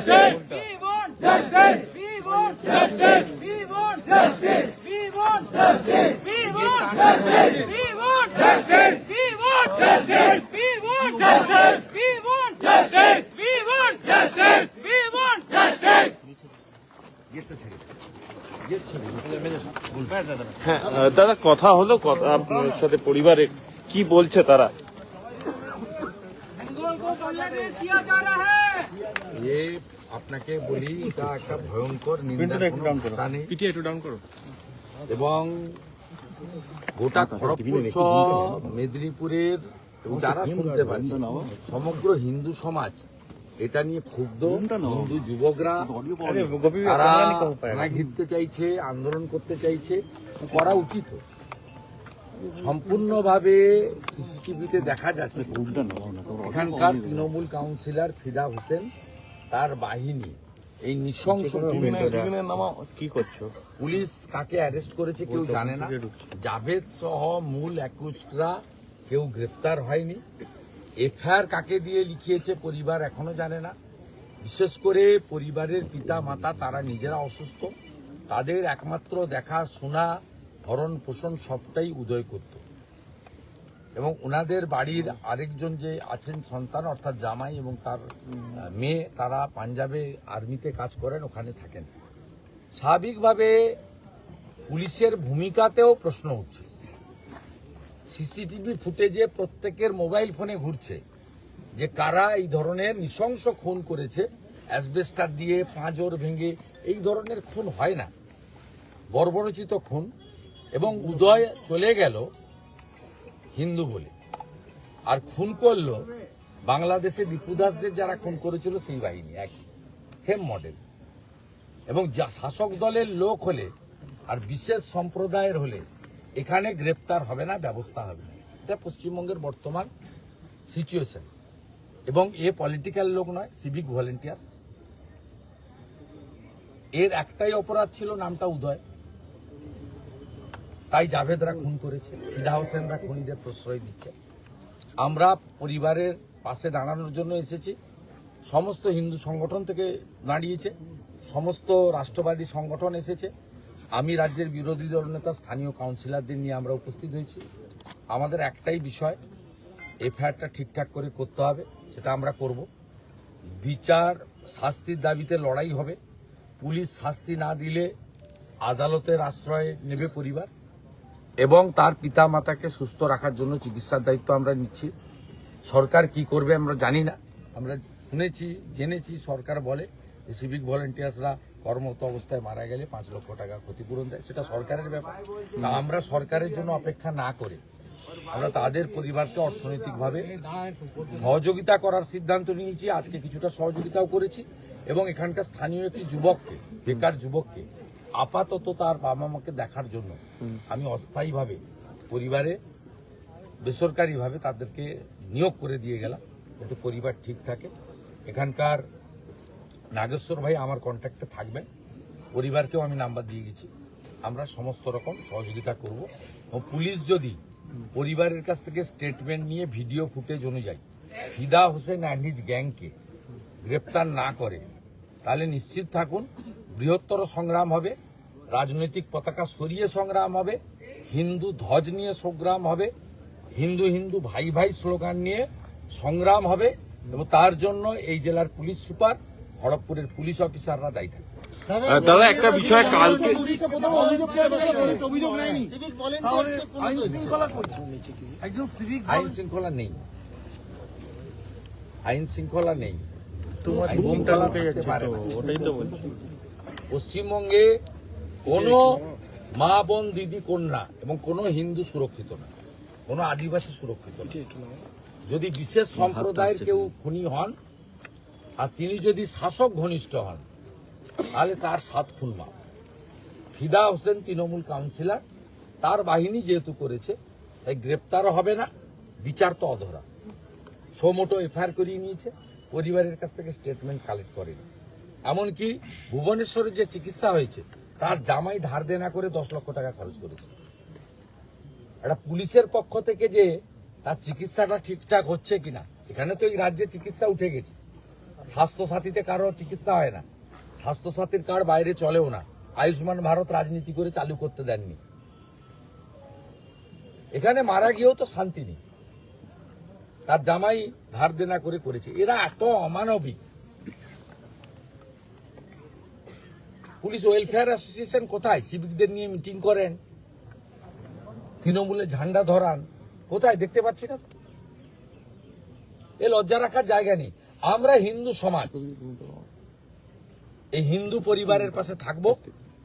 justice. We want justice. We want justice. We want justice. We want justice. We want justice. We want justice. We want justice. We want justice. We want justice. We want justice. We want justice. হ্যাঁ দাদা, কথা হলো আপনার সাথে, পরিবারে কি বলছে তারা? ये আপনাকে বলি, এটা একটা ভয়ঙ্কর নিন্দা এবং গোটা খড়গপুর সহ মেদিনীপুরের এবং যারা শুনতে পাচ্ছে সমগ্র হিন্দু সমাজ এটা নিয়ে ক্ষুব্ধ। হিন্দু যুবকরা তারা থানায় ঘিরতে চাইছে, আন্দোলন করতে চাইছে, করা উচিত। সম্পূর্ণভাবে সিসিটিভিতে দেখা যাচ্ছে এখানকার তৃণমূল কাউন্সিলর ফিদা হোসেন তার বাহিনী এই নৃশংস কি করছো? পুলিশ কাকে অ্যারেস্ট করেছে কেউ জানে না। জাভেদ সহ মূল অ্যাকিউজডরা কেউ গ্রেপ্তার হয়নি। এফআইআর কাকে দিয়ে লিখিয়েছে পরিবার এখনো জানে না। বিশেষ করে পরিবারের পিতা মাতা তারা নিজেরা অসুস্থ, তাদের একমাত্র দেখা শোনা ভরণ পোষণ সবটাই উদয় করত এবং ওনাদের বাড়ির আরেকজন যে আছেন সন্তান অর্থাৎ জামাই এবং তার মেয়ে, তারা পাঞ্জাবে আর্মিতে কাজ করেন, ওখানে থাকেন। স্বাভাবিকভাবে পুলিশের ভূমিকাতেও প্রশ্ন উঠছে। সিসিটিভি ফুটেজে প্রত্যেকের মোবাইল ফোনে ঘুরছে যে কারা এই ধরনের নৃশংস খুন করেছে, অ্যাসবেস্টার দিয়ে পাঁজর ভেঙে। এই ধরনের খুন হয় না, বর্বরচিত খুন। এবং উদয় চলে গেল হিন্দু বলে, আর খুন করলো বাংলাদেশে দীপু দাসদের যারা খুন করেছিল সেই বাহিনী, এক সেম মডেল। এবং শাসক দলের লোক হলে আর বিশেষ সম্প্রদায়ের হলে এখানে গ্রেপ্তার হবে না, ব্যবস্থা হবে না। এটা পশ্চিমবঙ্গের বর্তমান সিচুয়েশন। এবং এ পলিটিক্যাল লোক নয়, সিভিক ভলেন্টিয়ার্স। এর একটাই অপরাধ ছিল, নামটা উদয়, তাই জাভেদরা খুন করেছে, ফিদা হোসেনরা খুনিদের প্রশ্রয় দিচ্ছে। আমরা পরিবারের পাশে দাঁড়ানোর জন্য এসেছি। সমস্ত হিন্দু সংগঠন থেকে দাঁড়িয়েছে, সমস্ত রাষ্ট্রবাদী সংগঠন এসেছে। আমি রাজ্যের বিরোধী দল নেতা, স্থানীয় কাউন্সিলরদের নিয়ে আমরা উপস্থিত হয়েছি। আমাদের একটাই বিষয়, এফআইআরটা ঠিকঠাক করে করতে হবে, সেটা আমরা করব। বিচার শাস্তির দাবিতে লড়াই হবে। পুলিশ শাস্তি না দিলে আদালতের আশ্রয় নেবে পরিবার, এবং তার পিতা মাতাকে সুস্থ রাখার জন্য চিকিৎসার দায়িত্ব আমরা নিচ্ছি। সরকার কি করবে আমরা জানি না। আমরা শুনেছি, জেনেছি সরকার বলে যে সিভিক ভলেন্টিয়ার্সরা কর্মরত অবস্থায় মারা গেলে 5 লক্ষ টাকা ক্ষতিপূরণ দেয়, সেটা সরকারের ব্যাপার। আমরা সরকারের জন্য অপেক্ষা না করে আমরা তাদের পরিবারকে অর্থনৈতিকভাবে সহযোগিতা করার সিদ্ধান্ত নিয়েছি। আজকে কিছুটা সহযোগিতাও করেছি এবং এখানকার স্থানীয় একটি যুবককে, বেকার যুবককে আপাতত তার বাবা মাকে দেখার জন্য আমি অস্থায়ীভাবে পরিবারে বেসরকারিভাবে তাদেরকে নিয়োগ করে দিয়ে গেলাম, যাতে পরিবার ঠিক থাকে। এখানকার নাগেশ্বর ভাই আমার কন্ট্যাক্টে থাকবেন, পরিবারকেও আমি নাম্বার দিয়ে গেছি। আমরা সমস্ত রকম সহযোগিতা করব। এবং পুলিশ যদি পরিবারের কাছ থেকে স্টেটমেন্ট নিয়ে ভিডিও ফুটেজ অনুযায়ী ফিদা হোসেন অ্যান্ড হিজ গ্যাংকে গ্রেপ্তার না করে, তাহলে নিশ্চিত থাকুন বৃহত্তর সংগ্রাম হবে, রাজনৈতিক পতাকা সরিয়ে সংগ্রাম হবে, হিন্দু ধ্বজ নিয়ে সংগ্রাম হবে, হিন্দু হিন্দু ভাই ভাই স্লোগান নিয়ে সংগ্রাম হবে। এবং তার জন্য এই জেলার পুলিশ সুপার, খড়গপুরের পুলিশ অফিসাররা দায়ী থাকবে। দাদা, একটা বিষয়, কালকে আইন শৃঙ্খলা নেই, আইন শৃঙ্খলা নেই। পশ্চিমবঙ্গে কোনো মা বোন দিদি কন্যা এবং কোনো হিন্দু সুরক্ষিত না, কোনো আদিবাসী সুরক্ষিত না। যদি বিশেষ সম্প্রদায়ের কেউ খুনি হন আর তিনি যদি শাসক ঘনিষ্ঠ হন, তাহলে তার 7 খুন মাপ। ফিদা হোসেন তৃণমূল কাউন্সিলর, তার বাহিনী যেহেতু করেছে তাই গ্রেপ্তারও হবে না, বিচার তো অধরা। সোমোটো এফআইআর করিয়ে নিয়েছে, পরিবারের কাছ থেকে স্টেটমেন্ট কালেক্ট করেনি। এমনকি ভুবনেশ্বরে যে চিকিৎসা হয়েছে তার জামাই ধার দেনা করে 10 লক্ষ টাকা খরচ করেছে। একটা পুলিশের পক্ষ থেকে যে তার চিকিৎসাটা ঠিকঠাক হচ্ছে কিনা, এখানে তো এই রাজ্যে চিকিৎসা উঠে গেছে, স্বাস্থ্যসাথীতে কারো চিকিৎসা হয় না, স্বাস্থ্যসাথীর কার্ড বাইরে চলেও না, আয়ুষ্মান ভারত রাজনীতি করে চালু করতে দেননি। এখানে মারা গিয়েও তো শান্তি নেই, তার জামাই ধার দেনা করে করেছে। এরা এত অমানবিক। পুলিশ ওয়েলফেয়ার অ্যাসোসিয়েশন কোথায়? সিভিকদের নিয়ে মিটিং করেন, তৃণমূলের ঝান্ডা ধরান, কোথায়? দেখতে পাচ্ছি না। এ লজ্জা রাখার জায়গা নেই। আমরা হিন্দু সমাজ, এই হিন্দু পরিবারের পাশে থাকবো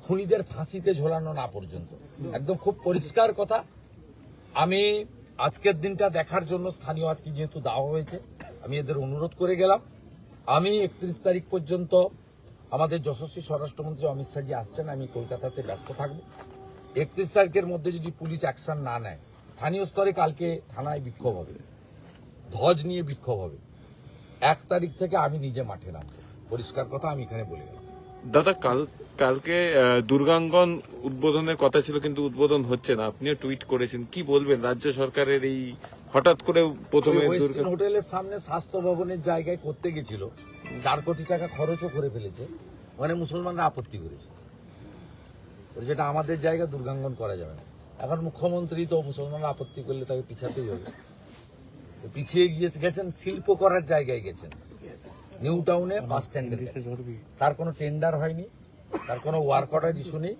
খুনিদের ফাঁসিতে ঝোলানো না পর্যন্ত। একদম খুব পরিষ্কার কথা। আমি আজকের দিনটা দেখার জন্য স্থানীয় আজকে যেহেতু দেওয়া হয়েছে, আমি এদের অনুরোধ করে গেলাম। আমি 31 তারিখ পর্যন্ত আমাদের যশস্বী স্বরাষ্ট্রমন্ত্রী অমিত শাহজি আসছেন, আমি কলকাতাতে ব্যস্ত থাকবো। 31 তারিখের মধ্যে যদি পুলিশ অ্যাকশন না নেয়, স্থানীয় স্তরে কালকে থানায় বিক্ষোভ হবে, ধ্বজ নিয়ে বিক্ষোভ হবে। 1 তারিখ থেকে আমি নিজে মাঠে নামবো, পরিষ্কার কথা আমি এখানে বলে গেলাম। দাদা কালকে দুর্গাঙ্গন উদ্বোধনের কথা ছিল, কিন্তু উদ্বোধন হচ্ছে না। আপনিও টুইট করেছেন, কি বলবেন রাজ্য সরকারের এই হঠাৎ করে প্রথমে ওয়েস্টার্ন হোটেলের সামনে স্বাস্থ্য ভবনের জায়গায় করতে গেছিল, 4 কোটি টাকা খরচও করে ফেলেছে, মানে মুসলমানরা আপত্তি করেছে, যেটা আমাদের জায়গা দুর্গাঙ্গন করা যাবে না। এখন মুখ্যমন্ত্রী তো মুসলমানরা আপত্তি করলে তাকে পিছাতেই হবে, পিছিয়ে গেছেন, শিল্প করার জায়গায় গেছেন, নিউ টাউনে বাস স্ট্যান্ডের কাছে। তার কোনো টেন্ডার হয়নি, তার কোনো ওয়ার্ক অর্ডার ইস্যু নেই,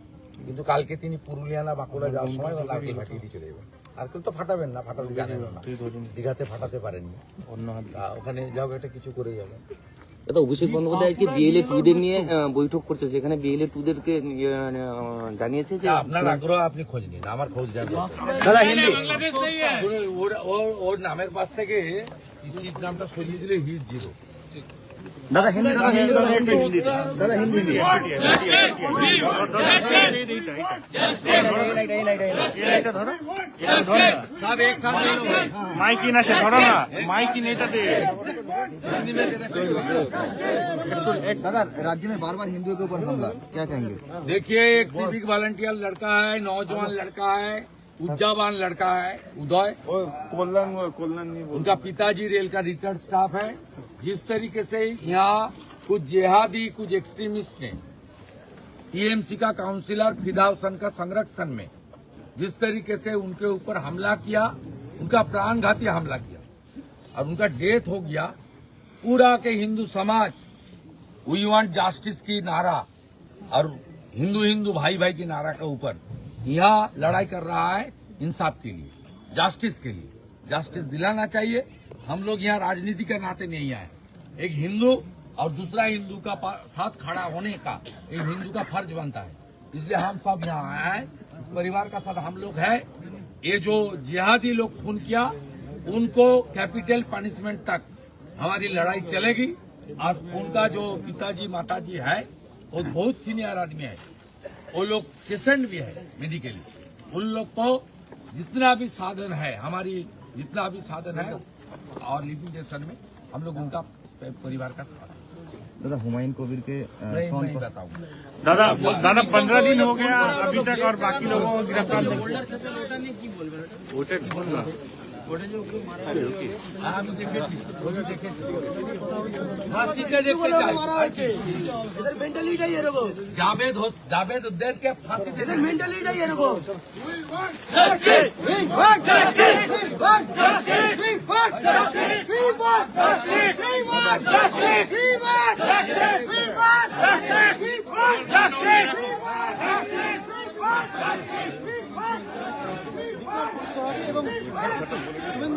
কিন্তু কালকে তিনি পুরুলিয়া না বাঁকুড়া যাওয়ার সময় লাঠি ফাটিয়ে দিয়ে চলে যাবেন। আর কেউ তো ফাটাবেন না, ফাটাতে জানেন না, দীঘাতে ফাটাতে পারেননি, ওখানে যাও একটা কিছু করে যাবেন। দাদা অভিষেক বন্দ্যোপাধ্যায় আজকে বিএলএ 2দের নিয়ে বৈঠক করছে, সেখানে বিএলএ 2দেরকে জানিয়েছে যে আপনার আগ্রহ, আপনি খোঁজ নিন, আমার খোঁজ নেন। দাদা হিন্দি ওর নামের পাশ থেকে ইসির নামটা সরিয়ে দিলে হিজ জিরো। দাদা হিন্দি দাদা হিন্দি দাদা হিন্দি দাদা হিন্দি सब एक साथ ले लो भाई। মাইকি না, ধরো না মাইকি নেটাতে। दादा राज्य में बार बार हिंदुओं के ऊपर हमला, क्या कहेंगे? देखिए, एक सिविक वॉलंटियर लड़का है, नौजवान लड़का है, ऊर्जावान लड़का है, उदय, কল্যাণ उनका पिताजी रेल का रिटायर्ड स्टाफ है। जिस तरीके से यहाँ कुछ जिहादी, कुछ एक्सट्रीमिस्ट ने टीएमसी का काउंसिलर फिदा हुसैन का संरक्षण में जिस तरीके से उनके ऊपर हमला किया, उनका प्राणघाती हमला किया और उनका डेथ हो गया, पूरा के हिंदू समाज वी वांट जस्टिस की नारा और हिंदू हिंदू भाई भाई की नारा के ऊपर यहाँ लड़ाई कर रहा है इंसाफ के लिए, जस्टिस के लिए। जस्टिस दिलाना चाहिए। हम लोग यहाँ राजनीति के नाते नहीं आए, एक हिंदू और दूसरा हिंदू का साथ खड़ा होने का एक हिंदू का फर्ज बनता है, इसलिए हम सब यहाँ आए हैं। इस परिवार का साथ हम लोग है। ये जो जिहादी लोग खून किया, उनको कैपिटल पनिशमेंट तक हमारी लड़ाई चलेगी। और उनका जो पिताजी माताजी है, वो बहुत सीनियर आदमी है, वो लोग पेशेंट भी है मेडिकली, उन लोग को जितना भी साधन है, हमारी जितना भी साधन है और लिमिटेशन में हम लोग उनका परिवार का साथ है। दादा हुमायूं कबीर के नहीं बताऊंगा। দাদা 15 दिन हो गया अभी तक और बाकी लोगों को गिरफ्तार नहीं। ওটা কি বলবো? আমি দেখেছি, ওটা দেখেছি, ফাঁসিতে দেখতে চাই। জাভেদ ওদেরকে ফাঁসিতে মেন্টালিটাই এরকম। এবং